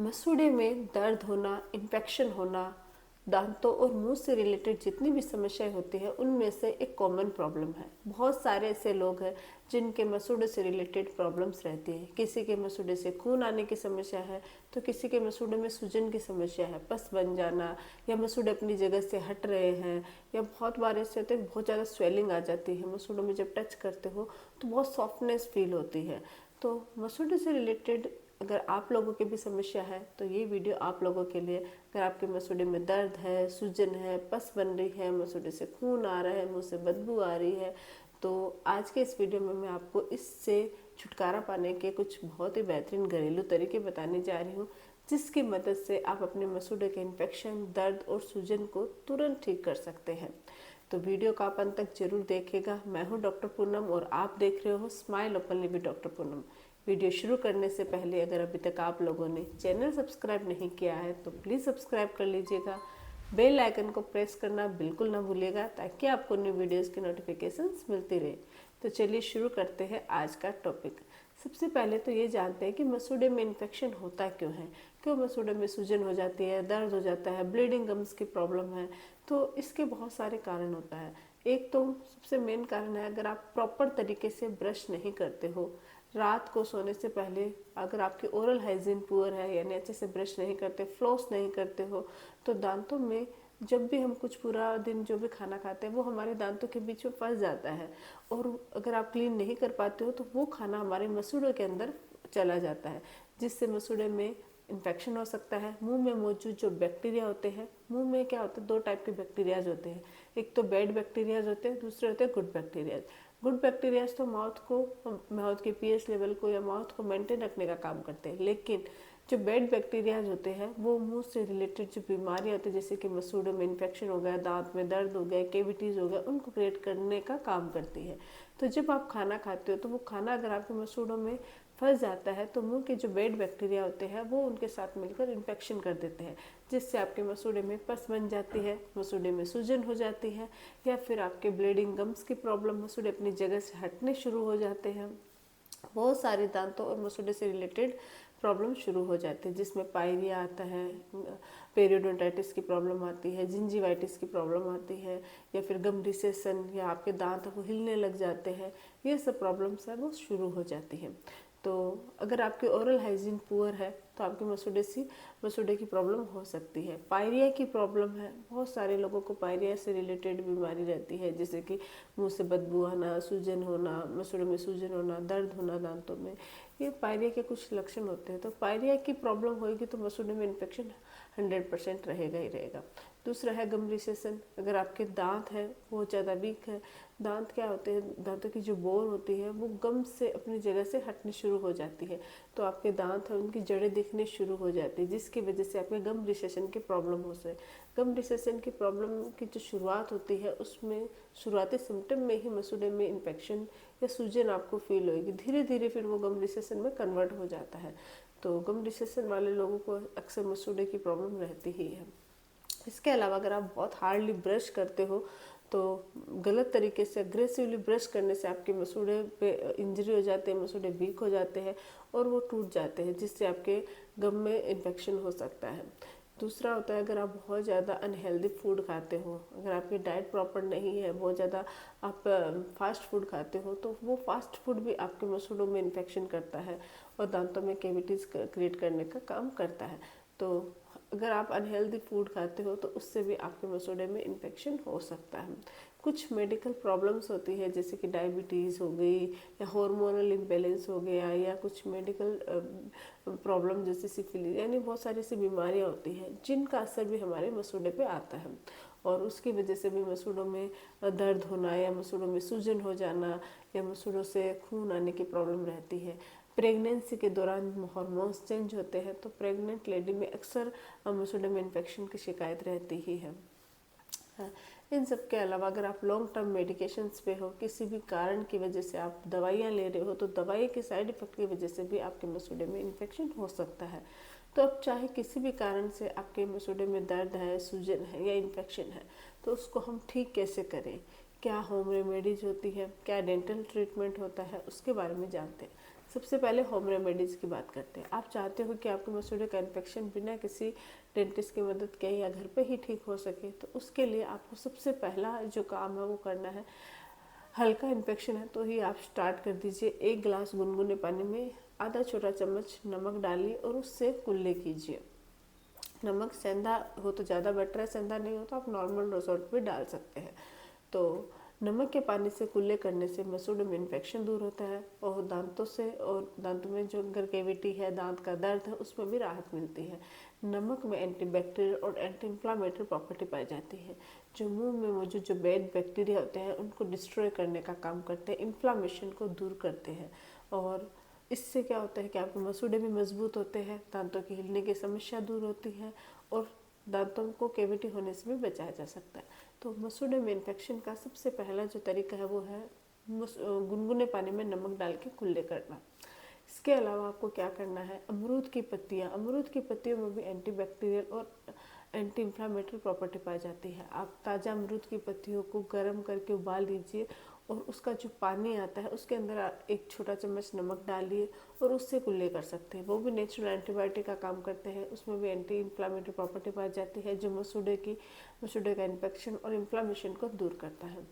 मसूड़े में दर्द होना, इन्फेक्शन होना, दांतों और मुंह से रिलेटेड जितनी भी समस्याएं होती हैं उनमें से एक कॉमन प्रॉब्लम है। बहुत सारे ऐसे लोग हैं जिनके मसूड़े से रिलेटेड प्रॉब्लम्स रहती है। किसी के मसूड़े से खून आने की समस्या है तो किसी के मसूड़े में सूजन की समस्या है, पस बन जाना, या मसूड़े अपनी जगह से हट रहे हैं, या बहुत बार ऐसे होते हैं बहुत ज़्यादा स्वेलिंग आ जाती है मसूड़ों में। जब टच करते हो तो बहुत सॉफ्टनेस फील होती है। तो मसूड़े से रिलेटेड अगर आप लोगों की भी समस्या है तो ये वीडियो आप लोगों के लिए। अगर आपके मसूड़े में दर्द है, सूजन है, पस बन रही है, मसूड़े से खून आ रहा है, मुंह से बदबू आ रही है, तो आज के इस वीडियो में मैं आपको इससे छुटकारा पाने के कुछ बहुत ही बेहतरीन घरेलू तरीके बताने जा रही हूँ, जिसकी मदद से आप अपने मसूड़े के इन्फेक्शन, दर्द और सूजन को तुरंत ठीक कर सकते हैं। तो वीडियो का आप अंत तक जरूर देखिएगा। मैं हूँ डॉक्टर पूनम और आप देख रहे हो smile openly with doctor Poonam. Video शुरू करने से पहले अगर अभी तक आप लोगों ने चैनल सब्सक्राइब नहीं किया है तो प्लीज़ सब्सक्राइब कर लीजिएगा। बेल आइकन को प्रेस करना बिल्कुल ना भूलिएगा ताकि आपको न्यू वीडियोस की नोटिफिकेशंस मिलती रहे। तो चलिए शुरू करते हैं आज का टॉपिक। सबसे पहले तो ये जानते हैं कि मसूड़े में इन्फेक्शन होता क्यों है, क्यों मसूड़े में सूजन हो जाती है, दर्द हो जाता है, ब्लीडिंग गम्स की प्रॉब्लम है। तो इसके बहुत सारे कारण होता है। एक तो सबसे मेन कारण है, अगर आप प्रॉपर तरीके से ब्रश नहीं करते हो, रात को सोने से पहले अगर आपकी ओरल हाइजीन पुअर है, यानी अच्छे से ब्रश नहीं करते, फ्लॉस नहीं करते हो, तो दांतों में जब भी हम कुछ पूरा दिन जो भी खाना खाते हैं वो हमारे दांतों के बीच में फंस जाता है। और अगर आप क्लीन नहीं कर पाते हो तो वो खाना हमारे मसूड़ों के अंदर चला जाता है, जिससे मसूड़े में इन्फेक्शन हो सकता है। मुंह में मौजूद जो बैक्टीरिया होते हैं, मुंह में क्या होता है, दो टाइप के बैक्टीरियाज होते हैं। एक तो बैड बैक्टीरियाज होते हैं, दूसरे होते हैं गुड बैक्टीरियाज। गुड बैक्टीरियाज तो माउथ के पीएच लेवल को या माउथ को मेंटेन रखने का काम करते हैं, लेकिन जो बैड बैक्टीरियाज होते हैं वो मुंह से रिलेटेड जो बीमारियां होती है, जैसे कि मसूड़ों में इन्फेक्शन हो गया, दांत में दर्द हो गया, केविटीज हो गया, उनको क्रिएट करने का काम करती है। तो जब आप खाना खाते हो तो वो खाना अगर आपके मसूड़ों में फंस जाता है तो मुंह के जो बैड बैक्टीरिया होते हैं वो उनके साथ मिलकर इन्फेक्शन कर देते हैं, जिससे आपके मसूड़े में पस बन जाती है, मसूड़े में सूजन हो जाती है, या फिर आपके ब्लीडिंग गम्स की प्रॉब्लम, मसूड़े अपनी जगह से हटने शुरू हो जाते हैं। बहुत सारे दांतों और मसूड़े से रिलेटेड प्रॉब्लम शुरू हो जाती है, जिसमें पायरिया आता है, पेरियोडोंटाइटिस की प्रॉब्लम आती है, जिंजीवाइटिस की प्रॉब्लम आती है, या फिर गम रिसेशन, या आपके दांत वो हिलने लग जाते हैं। ये सब प्रॉब्लम्स है वो शुरू हो जाती है। तो अगर आपकी ओरल हाइजीन पुअर है तो आपके मसूड़े की प्रॉब्लम हो सकती है। पायरिया की प्रॉब्लम है, बहुत सारे लोगों को पायरिया से रिलेटेड बीमारी रहती है, जैसे कि मुंह से बदबू आना, सूजन होना, मसूड़े में सूजन होना, दर्द होना दांतों में। ये पायरिया के कुछ लक्षण होते हैं। तो पायरिया की प्रॉब्लम होगी तो मसूड़े में इन्फेक्शन 100% रहेगा ही रहेगा। दूसरा है गम रिसेशन। अगर आपके दांत है वो ज़्यादा वीक है, दांत क्या होते हैं, दांतों की जो बोर होती है वो गम से अपनी जगह से हटनी शुरू हो जाती है, तो आपके दांत है उनकी जड़ें दिखने शुरू हो जाती है, जिसकी वजह से आपके गम रिसेशन की प्रॉब्लम हो सकती है। गम रिसेशन की प्रॉब्लम की जो शुरुआत होती है उसमें शुरुआती सिम्टम में ही मसूड़े में इन्फेक्शन या सूजन आपको फील होगी, धीरे धीरे फिर वो गम रिसेशन में कन्वर्ट हो जाता है। तो गम रिसेशन वाले लोगों को अक्सर मसूड़े की प्रॉब्लम रहती ही है। इसके अलावा अगर आप बहुत हार्डली ब्रश करते हो तो गलत तरीके से अग्रेसिवली ब्रश करने से आपके मसूड़े पे इंजरी हो जाते हैं, मसूड़े वीक हो जाते हैं और वो टूट जाते हैं, जिससे आपके गम में इन्फेक्शन हो सकता है। दूसरा होता है, अगर आप बहुत ज़्यादा अनहेल्दी फूड खाते हो, अगर आपकी डाइट प्रॉपर नहीं है, बहुत ज़्यादा आप फास्ट फूड खाते हो, तो वो फास्ट फूड भी आपके मसूड़ों में इन्फेक्शन करता है और दांतों में कैविटीज़ क्रिएट करने का काम करता है। तो अगर आप अनहेल्दी फूड खाते हो तो उससे भी आपके मसूड़े में इन्फेक्शन हो सकता है। कुछ मेडिकल प्रॉब्लम्स होती है, जैसे कि डायबिटीज़ हो गई, या हार्मोनल इम्बैलेंस हो गया, या कुछ मेडिकल प्रॉब्लम जैसे सिफिलिस, यानी बहुत सारी ऐसी बीमारियां होती हैं जिनका असर भी हमारे मसूड़े पे आता है, और उसकी वजह से भी मसूड़ों में दर्द होना, या मसूड़ों में सूजन हो जाना, या मसूड़ों से खून आने की प्रॉब्लम रहती है। प्रेगनेंसी के दौरान हार्मोन्स चेंज होते हैं तो प्रेग्नेंट लेडी में अक्सर मसूड़े में इन्फेक्शन की शिकायत रहती ही है। इन सब के अलावा अगर आप लॉन्ग टर्म मेडिकेशंस पे हो, किसी भी कारण की वजह से आप दवाइयाँ ले रहे हो, तो दवाई के साइड इफ़ेक्ट की वजह से भी आपके मसूड़े में इन्फेक्शन हो सकता है। तो अब चाहे किसी भी कारण से आपके मसूड़े में दर्द है, सूजन है या इन्फेक्शन है, तो उसको हम ठीक कैसे करें, क्या होम रेमेडीज होती है, क्या डेंटल ट्रीटमेंट होता है, उसके बारे में जानते हैं। सबसे पहले होम रेमेडीज़ की बात करते हैं। आप चाहते हो कि आपके मसूड़े का इन्फेक्शन बिना किसी डेंटिस्ट की मदद के या घर पे ही ठीक हो सके, तो उसके लिए आपको सबसे पहला जो काम है वो करना है, हल्का इन्फेक्शन है तो ही आप स्टार्ट कर दीजिए। 1 गिलास गुनगुने पानी में आधा छोटा चम्मच नमक डालिए और उससे कुल्ले कीजिए। नमक सेंधा हो तो ज़्यादा बेटर है, सेंधा नहीं हो तो आप नॉर्मल रोसोट भी डाल सकते हैं। तो नमक के पानी से कुल्ले करने से मसूड़ों में इन्फेक्शन दूर होता है और दांतों से, और दांतों में जो अंदर कैविटी है, दांत का दर्द है, उसमें भी राहत मिलती है। नमक में एंटीबैक्टीरियल और एंटी इन्फ्लामेटरी प्रॉपर्टी पाई जाती है, जो मुंह में मौजूद जो बैड बैक्टीरिया होते हैं उनको डिस्ट्रॉय करने का काम करते हैं, इन्फ्लामेशन को दूर करते हैं। और इससे क्या होता है कि आपके मसूड़े भी मजबूत होते हैं, दांतों की हिलने की समस्या दूर होती है और दांतों को कैविटी होने से भी बचाया जा सकता है। तो मसूड़े में इन्फेक्शन का सबसे पहला जो तरीका है वो है गुनगुने पानी में नमक डाल के कुल्ले करना। इसके अलावा आपको क्या करना है, अमरूद की पत्तियों में भी एंटीबैक्टीरियल और एंटी इन्फ्लामेटरी प्रॉपर्टी पाई जाती है। आप ताज़ा अमरूद की पत्तियों को गर्म करके उबाल लीजिए और उसका जो पानी आता है उसके अंदर 1 छोटा चम्मच नमक डालिए और उससे कुल्ले कर सकते हैं। वो भी नेचुरल एंटीबायोटिक का काम करते हैं, उसमें भी एंटी इन्फ्लामेटरी प्रॉपर्टी पाई जाती है, जो मसूड़े का इन्फेक्शन और इन्फ्लामेशन को दूर करता है।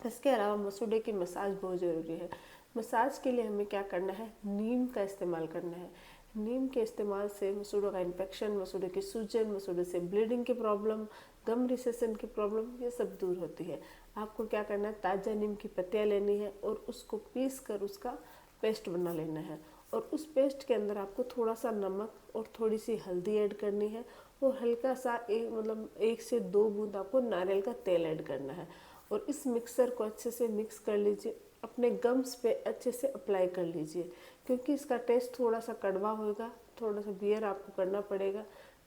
इसके अलावा मसूड़े की मसाज बहुत ज़रूरी है। मसाज के लिए हमें क्या करना है, नीम का इस्तेमाल करना है। नीम के इस्तेमाल से मसूड़ों का इन्फेक्शन, मसूड़े की सूजन, मसूड़े से ब्लीडिंग की प्रॉब्लम, गम रिसेशन की प्रॉब्लम, ये सब दूर होती है। आपको क्या करना है, ताज़ा नीम की पत्तियाँ लेनी है और उसको पीस कर उसका पेस्ट बना लेना है और उस पेस्ट के अंदर आपको थोड़ा सा नमक और थोड़ी सी हल्दी ऐड करनी है और हल्का सा 1 से 2 बूंद आपको नारियल का तेल ऐड करना है और इस मिक्सर को अच्छे से मिक्स कर लीजिए। अपने गम्स पे अच्छे से अप्लाई कर लीजिए, क्योंकि इसका टेस्ट थोड़ा सा कड़वा होगा, थोड़ा सा बियर आपको करना पड़ेगा।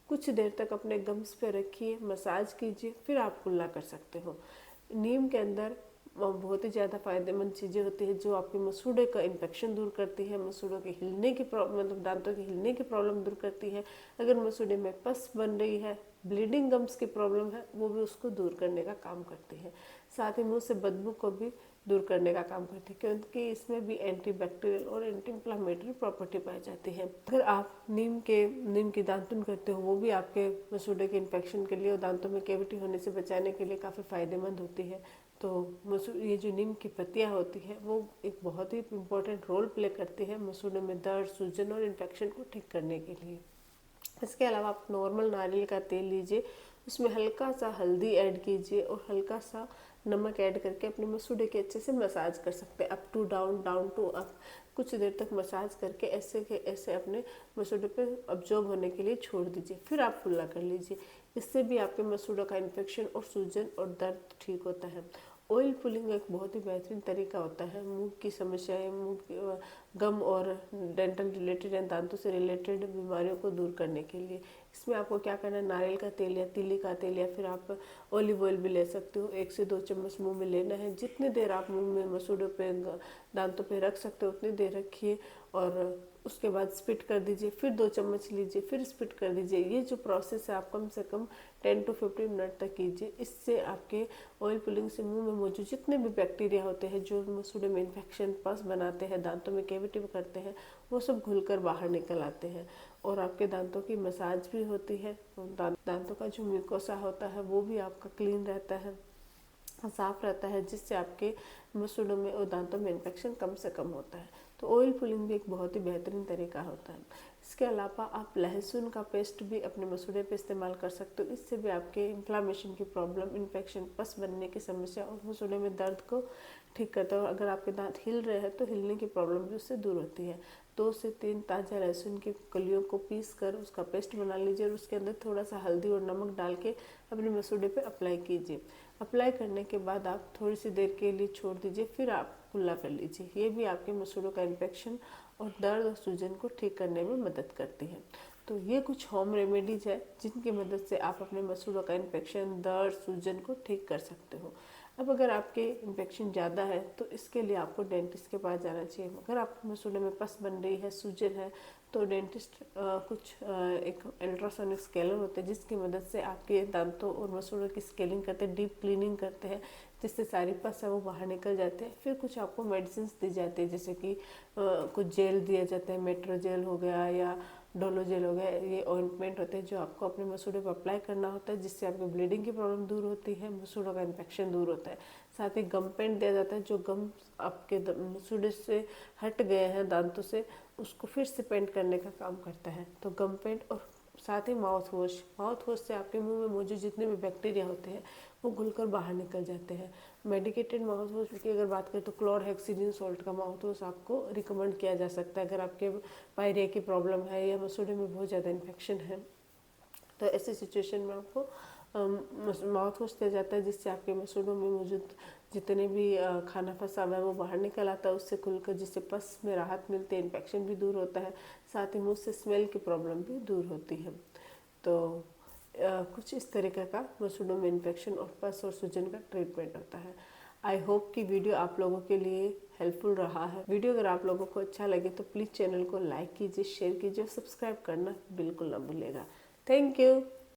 कुछ देर तक अपने गम्स पे रखिए, मसाज कीजिए, फिर आप कुल्ला कर सकते हो। नीम के अंदर बहुत ही ज़्यादा फायदेमंद चीज़ें होती है जो आपके मसूड़े का इन्फेक्शन दूर करती है, मसूड़ों के हिलने की प्रॉब्लम, मतलब दांतों के हिलने की प्रॉब्लम दूर करती है। अगर मसूड़े में पस बन रही है, ब्लीडिंग गम्स की प्रॉब्लम है, वो भी उसको दूर करने का काम करती है। साथ ही मुंह से बदबू को भी दूर करने का काम करती है, क्योंकि इसमें भी एंटीबैक्टीरियल और एंटी इन्फ्लामेटरी प्रॉपर्टी पाई जाती है। अगर आप नीम की दांतुन करते हो, वो भी आपके मसूड़े के इन्फेक्शन के लिए और दांतों में कैविटी होने से बचाने के लिए काफ़ी फायदेमंद होती है। तो ये जो नीम की पत्तियाँ होती है वो एक बहुत ही इम्पोर्टेंट रोल प्ले करती है मसूड़े में दर्द, सूजन और इन्फेक्शन को ठीक करने के लिए। इसके अलावा आप नॉर्मल नारियल का तेल लीजिए, उसमें हल्का सा हल्दी ऐड कीजिए और हल्का सा नमक ऐड करके अपने मसूड़े के अच्छे से मसाज कर सकते हैं, up to down, down to up. कुछ देर तक मसाज करके ऐसे के ऐसे अपने मसूड़े पे अब्जॉर्ब होने के लिए छोड़ दीजिए, फिर आप कुल्ला कर लीजिए। इससे भी आपके मसूड़ों का इन्फेक्शन और सूजन और दर्द ठीक होता है। ऑयल पुलिंग एक बहुत ही बेहतरीन तरीका होता है मुंह की समस्याएं, मुंह की गम और डेंटल रिलेटेड या दांतों से रिलेटेड बीमारियों को दूर करने के लिए। इसमें आपको क्या करना है, नारियल का तेल या तिली का तेल या फिर आप ऑलिव ऑयल भी ले सकते हो। 1 से 2 चम्मच मुंह में लेना है। जितनी देर आप मुंह में मसूड़ों पे दांतों पे रख सकते हो उतनी देर रखिए और उसके बाद स्पिट कर दीजिए, फिर 2 चम्मच लीजिए, फिर स्पिट कर दीजिए। ये जो प्रोसेस है आप कम से कम 10 to 15 मिनट तक कीजिए। इससे आपके ऑयल पुलिंग से मुंह में मौजूद जितने भी बैक्टीरिया होते हैं जो मसूड़े में इन्फेक्शन, पस बनाते हैं, दांतों में कैविटी करते हैं, वो सब घुलकर बाहर निकल आते हैं और आपके दांतों की मसाज भी होती है। दांतों का जो म्यूकोसा होता है वो भी आपका क्लीन रहता है, साफ रहता है, जिससे आपके मसूड़ों में और दांतों में इन्फेक्शन कम से कम होता है। तो ऑयल पुलिंग भी एक बहुत ही बेहतरीन तरीका होता है। इसके अलावा आप लहसुन का पेस्ट भी अपने मसूड़े पे इस्तेमाल कर सकते हो। इससे भी आपके इन्फ्लामेशन की प्रॉब्लम, इन्फेक्शन, पस बनने की समस्या और मसूड़े में दर्द को ठीक करता है। और अगर आपके दांत हिल रहे हैं तो हिलने की प्रॉब्लम भी उससे दूर होती है। 2 से 3 ताज़ा लहसुन की कलियों को पीस कर उसका पेस्ट बना लीजिए और उसके अंदर थोड़ा सा हल्दी और नमक डाल के अपने मसूड़े पे अप्लाई कीजिए। अप्लाई करने के बाद आप थोड़ी सी देर के लिए छोड़ दीजिए, फिर आप कुल्ला कर लीजिए। ये भी आपके मसूड़ों का इन्फेक्शन और दर्द और सूजन को ठीक करने में मदद करती है। तो ये कुछ होम रेमेडीज है जिनकी मदद से आप अपने मसूड़ों का इन्फेक्शन, दर्द, सूजन को ठीक कर सकते हो। अब अगर आपके इन्फेक्शन ज़्यादा है तो इसके लिए आपको डेंटिस्ट के पास जाना चाहिए। अगर आपके मसूड़े में पस बन रही है, सूजन है, तो डेंटिस्ट एक अल्ट्रासोनिक स्केलर होते हैं जिसकी मदद से आपके दांतों और मसूड़ों की स्केलिंग करते हैं, डीप क्लीनिंग करते हैं, जिससे सारी पस है वो बाहर निकल जाते हैं। फिर कुछ आपको मेडिसिन दी जाती है, जैसे कि कुछ जेल दिया जाता है, मेट्रोजेल हो गया या डोलोजेल हो गया। ये ऑइंटमेंट होते हैं जो आपको अपने मसूड़े पर अप्लाई करना होता है, जिससे आपकी ब्लीडिंग की प्रॉब्लम दूर होती है, मसूड़ों का इन्फेक्शन दूर होता है। साथ ही गम पेंट दिया जाता है, जो गम आपके मसूड़े से हट गए हैं दांतों से, उसको फिर से पेंट करने का काम करता है। तो गम पेंट और साथ ही माउथ वॉश से आपके मुंह में मौजूद जितने भी बैक्टीरिया होते हैं वो घुलकर बाहर निकल जाते हैं। मेडिकेटेड माउथ वॉश की अगर बात करें तो क्लोरहेक्सिडिन सॉल्ट का माउथ वॉश आपको रिकमेंड किया जा सकता है अगर आपके पायरिया की प्रॉब्लम है या मसूड़े में बहुत ज़्यादा इन्फेक्शन है। तो ऐसी सिचुएशन में आपको माउथ वॉश दिया जाता है, जिससे आपके मसूड़ों में मौजूद जितने भी खाना फंसा हुआ है वो बाहर निकल आता है, उससे खुलकर, जिससे पस में राहत मिलती है, इन्फेक्शन भी दूर होता है, साथ ही मुंह से स्मेल की प्रॉब्लम भी दूर होती है। तो कुछ इस तरीके का मसूड़ों में इन्फेक्शन और पस और सूजन का ट्रीटमेंट होता है। आई होप कि वीडियो आप लोगों के लिए हेल्पफुल रहा है। वीडियो अगर आप लोगों को अच्छा लगे तो प्लीज़ चैनल को लाइक कीजिए, शेयर कीजिए और सब्सक्राइब करना बिल्कुल ना भूलिएगा। Thank you.